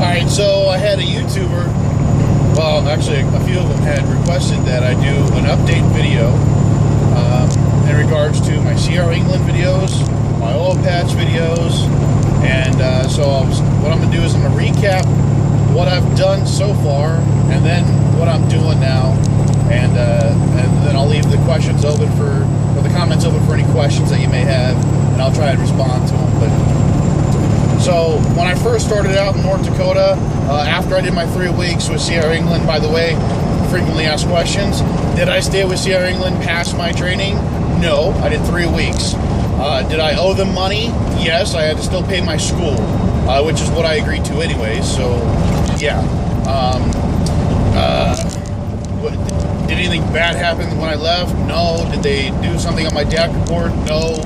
Alright, so I had a YouTuber, well, actually a few of them had requested that I do an update video in regards to my CR England videos, my oil patch videos, and what I'm going to do is I'm going to recap what I've done so far, and then what I'm doing now, and then I'll leave the questions open or the comments open for any questions that you may have, and I'll try and respond to them. So when I first started out in North Dakota, after I did my 3 weeks with CR England, by the way, frequently asked questions, did I stay with CR England past my training? No, I did 3 weeks. Did I owe them money? Yes, I had to still pay my school, which is what I agreed to anyways, so yeah. Did anything bad happen when I left? No. Did they do something on my DAC report? No.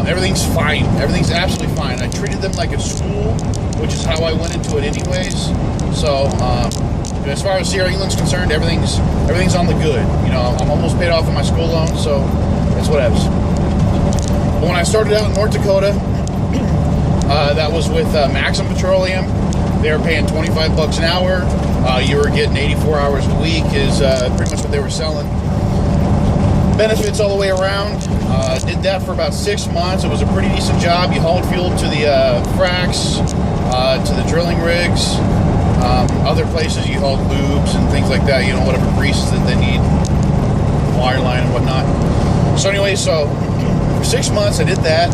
Everything's fine. Everything's absolutely fine. I treated them like a school, which is how I went into it anyways. So, as far as CR England's concerned, everything's on the good. You know, I'm almost paid off on my school loan, so it's whatevs. But when I started out in North Dakota, that was with Maxim Petroleum. They were paying $25 an hour. You were getting 84 hours a week is pretty much what they were selling. Benefits all the way around. Did that for about 6 months. It was a pretty decent job. You hauled fuel to the fracs, to the drilling rigs. Other places you hauled lubes and things like that, you know, whatever greases that they need, wireline and whatnot. So anyway, for 6 months I did that.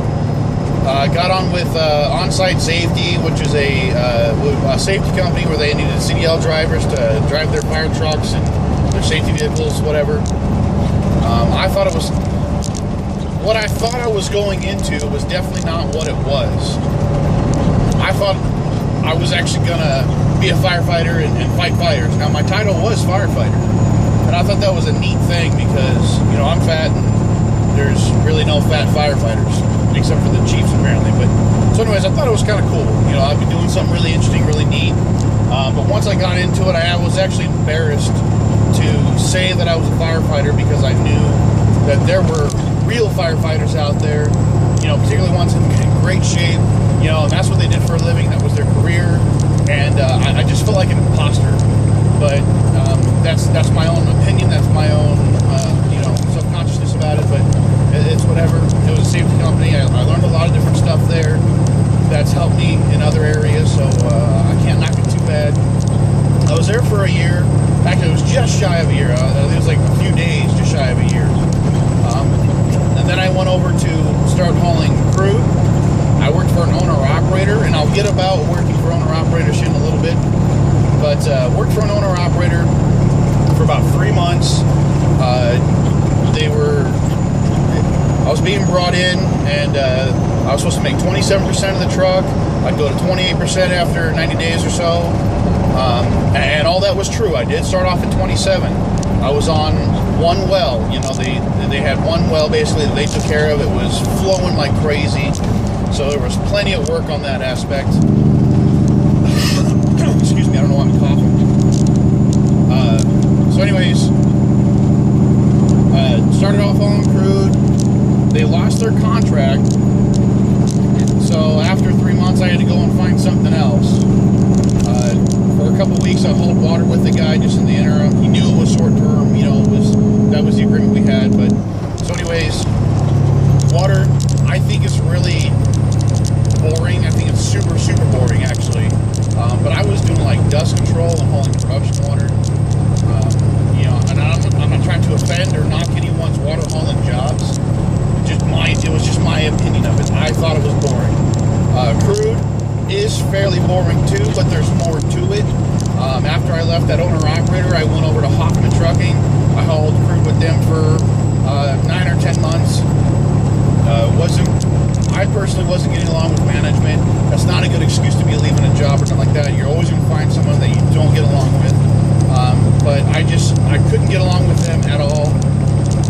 Got on with On-Site Safety, which is a safety company where they needed CDL drivers to drive their fire trucks and their safety vehicles, whatever. What I thought I was going into was definitely not what it was. I thought I was actually gonna be a firefighter and fight fires. Now my title was firefighter, and I thought that was a neat thing because, you know, I'm fat and there's really no fat firefighters except for the chiefs apparently. But so anyways, I thought it was kind of cool. You know, I'd be doing something really interesting, really neat. But once I got into it, I was actually embarrassed to say that I was a firefighter because I knew that there were real firefighters out there, you know, particularly ones in great shape, you know, and that's what they did for a living. That was their career, and I just felt like an imposter. But that's my own opinion. That's my own, you know, subconsciousness about it. But it's whatever. It was a safety company. I learned a lot of different stuff there. That's helped me in other areas, so I can't knock it too bad. I was there for a year. Actually, it was just shy of a year. It was like a few days, just shy of a year. And then I went over to start hauling crude. I worked for an owner-operator, and I'll get about working for owner-operator shit in a little bit. But worked for an owner-operator for about 3 months. I was being brought in, and I was supposed to make 27% of the truck. I'd go to 28% after 90 days or so. And all that was true. I did start off at 27. I was on one well. You know, they had one well basically that they took care of. It was flowing like crazy, so there was plenty of work on that aspect. Excuse me, I don't know why I'm coughing. So anyways, started off on crude. They lost their contract, so after 3 months I had to go and find something else. For a couple weeks I hauled water with the guy just in the interim. He knew it was short term, you know, that was the agreement we had. But so anyways, water I think is really boring. I think it's super boring actually. But I was doing like dust control and hauling production water. You know, and I'm not trying to offend or knock anyone's water hauling jobs. It was just my opinion of it. I thought it was boring. Crude is fairly boring too, but there's more to it. After I left that owner-operator, I went over to Hoffman Trucking. I hauled crude with them for 9 or 10 months. I personally wasn't getting along with management. That's not a good excuse to be leaving a job or something like that. You're always going to find someone that you don't get along with. But I couldn't get along with them at all.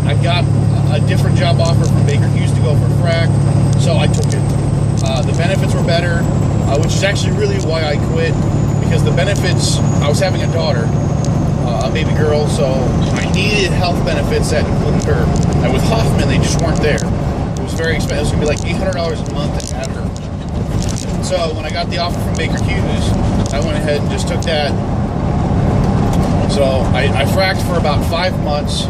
I got a different job offer from Baker Hughes to go for frac, so I took it. The benefits were better, which is actually really why I quit, because the benefits, I was having a daughter, a baby girl, so I needed health benefits that included her. And with Hoffman, they just weren't there. It was very expensive. It was going to be like $800 a month to have her. So when I got the offer from Baker Hughes, I went ahead and just took that. So I fracked for about 5 months.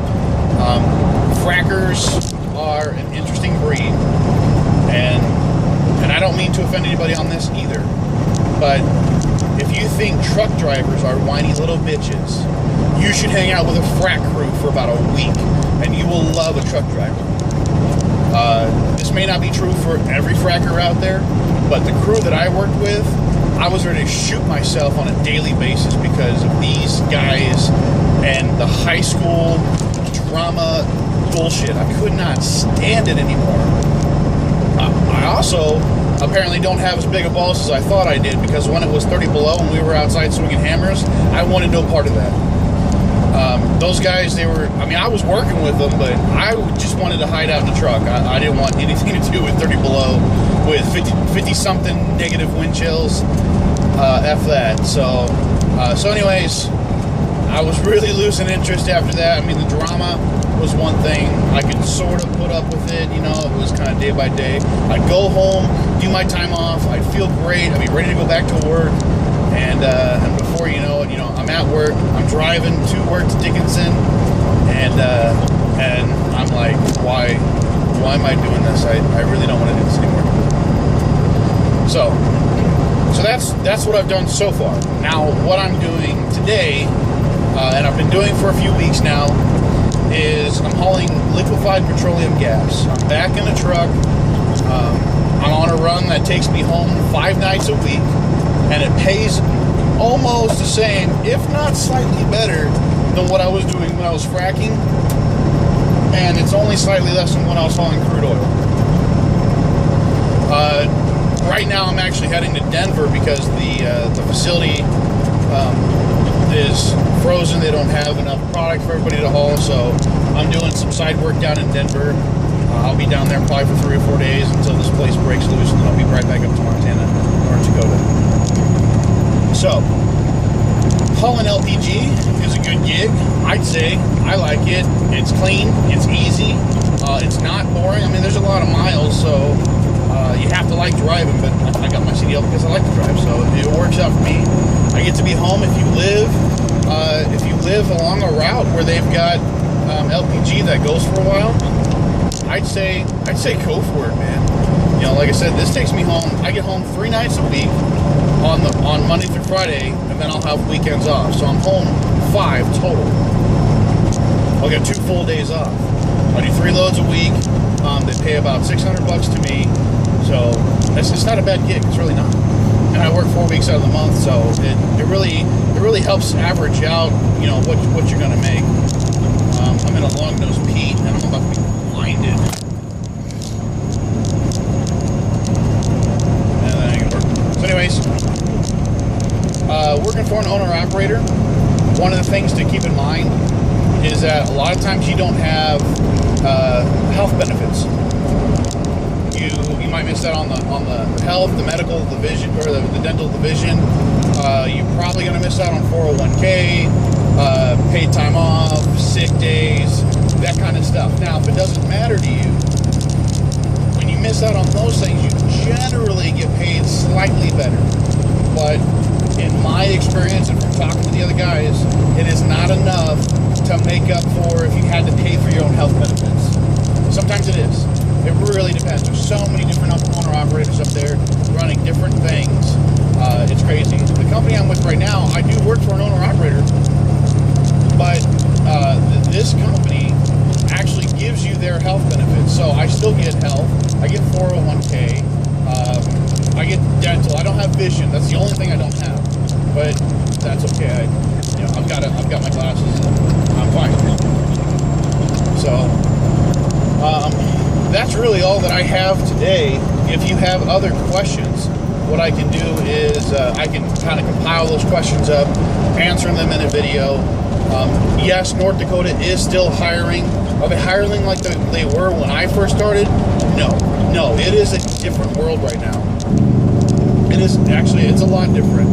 Frackers are an interesting breed, and I don't mean to offend anybody on this either, but if you think truck drivers are whiny little bitches, you should hang out with a frack crew for about a week, and you will love a truck driver. This may not be true for every fracker out there, but the crew that I worked with, I was ready to shoot myself on a daily basis because of these guys and the high school drama bullshit. I could not stand it anymore. I also apparently don't have as big a balls as I thought I did, because when it was 30 below and we were outside swinging hammers, I wanted no part of that. Those guys, I was working with them, but I just wanted to hide out in the truck. I didn't want anything to do with 30 below, with 50-something negative wind chills. F that. So anyways, I was really losing interest after that. I mean, the drama was one thing. I could sort of put up with it, it was kind of day by day. I'd go home, do my time off, I'd feel great, I'd be ready to go back to work, and before you know it, I'm at work, I'm driving to work to Dickinson, and I'm like, why am I doing this? I really don't want to do this anymore. So that's what I've done so far. Now, what I'm doing today, and I've been doing for a few weeks now, is I'm hauling liquefied petroleum gas. I'm back in the truck. I'm on a run that takes me home 5 nights a week, and it pays almost the same, if not slightly better, than what I was doing when I was fracking, and it's only slightly less than when I was hauling crude oil. Right now I'm actually heading to Denver because the facility is frozen. They don't have enough product for everybody to haul, so I'm doing some side work down in Denver. I'll be down there probably for 3 or 4 days until this place breaks loose, and then I'll be right back up to Montana, North Dakota. So, hauling LPG is a good gig, I'd say. I like it. It's clean, it's easy, it's not boring. I mean, there's a lot of miles, so you have to like driving, but I got my CDL because I like to drive, so it works out for me. I get to be home. If you live along a route where they've got LPG that goes for a while, I'd say go for it, man. Like I said, this takes me home. I get home 3 nights a week on Monday through Friday, and then I'll have weekends off. So I'm home 5 total. I'll get 2 full days off. I do 3 loads a week. They pay about $600 to me, so it's not a bad gig. It's really not. And I work 4 weeks out of the month, so it really helps average out, what you're gonna make. I'm in a long-nosed Pete, and I'm about to be blinded. And that ain't gonna work. So anyways, working for an owner-operator, one of the things to keep in mind is that a lot of times you don't have health benefits. You might miss out on the health, the medical, the vision, or the dental, the vision. You're probably going to miss out on 401k, paid time off, sick days, that kind of stuff. Now, if it doesn't matter to you, when you miss out on those things, you generally get paid slightly better. But in my experience, and from talking to the other guys, it is not enough to make up for if you had to pay for your own health benefits. Sometimes it is. It really depends. There's so many different owner-operators up there running different things. It's crazy. The company I'm with right now, I do work for an owner-operator, but this company actually gives you their health benefits. So I still get health. I get 401k. I get dental. I don't have vision. That's the only thing I don't have. But that's okay. I've got my glasses. I'm fine. So that's really all that I have today. If you have other questions, what I can do is I can kind of compile those questions up, answering them in a video. Yes, North Dakota is still hiring. Are they hiring like they were when I first started? No, it is a different world right now. It is actually, it's a lot different.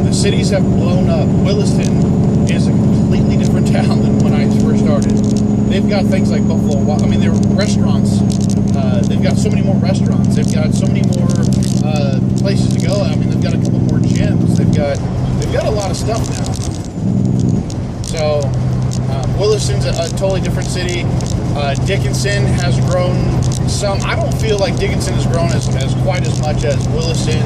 The cities have blown up. Williston is a completely different town than when I first started. They've got things like Buffalo Wild. I mean, there are restaurants. They've got so many more restaurants. They've got so many more places to go. I mean, they've got a couple more gyms. They've got they've got a lot of stuff now. So Williston's a totally different city. Dickinson has grown some. I don't feel like Dickinson has grown as quite as much as Williston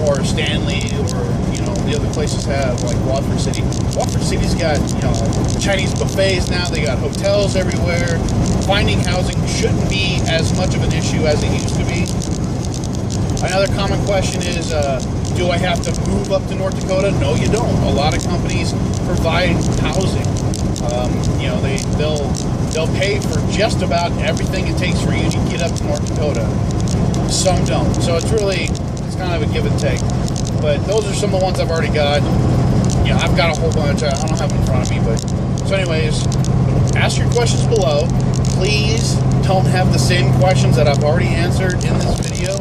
or Stanley or, you know, the other places have, like Watford City. Watford City's got, you know, Chinese buffets now. They got hotels everywhere. Finding housing shouldn't be as much of an issue as it used to be. Another common question is, do I have to move up to North Dakota? No, you don't. A lot of companies provide housing. You know, they'll pay for just about everything it takes for you to get up to North Dakota. Some don't. So it's kind of a give and take. But those are some of the ones I've already got. You know, I've got a whole bunch. I don't have them in front of me, but so anyways, ask your questions below. Please don't have the same questions that I've already answered in this video.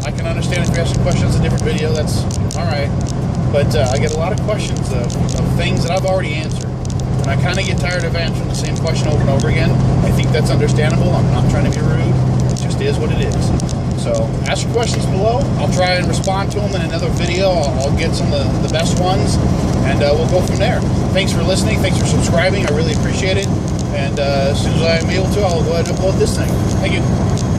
I can understand if you have some questions in a different video, that's all right. But I get a lot of questions of things that I've already answered. And I kind of get tired of answering the same question over and over again. I think that's understandable. I'm not trying to be rude. It just is what it is. So ask your questions below. I'll try and respond to them in another video. I'll get some of the best ones, and we'll go from there. Thanks for listening. Thanks for subscribing. I really appreciate it. And as soon as I'm able to, I'll go ahead and upload this thing. Thank you.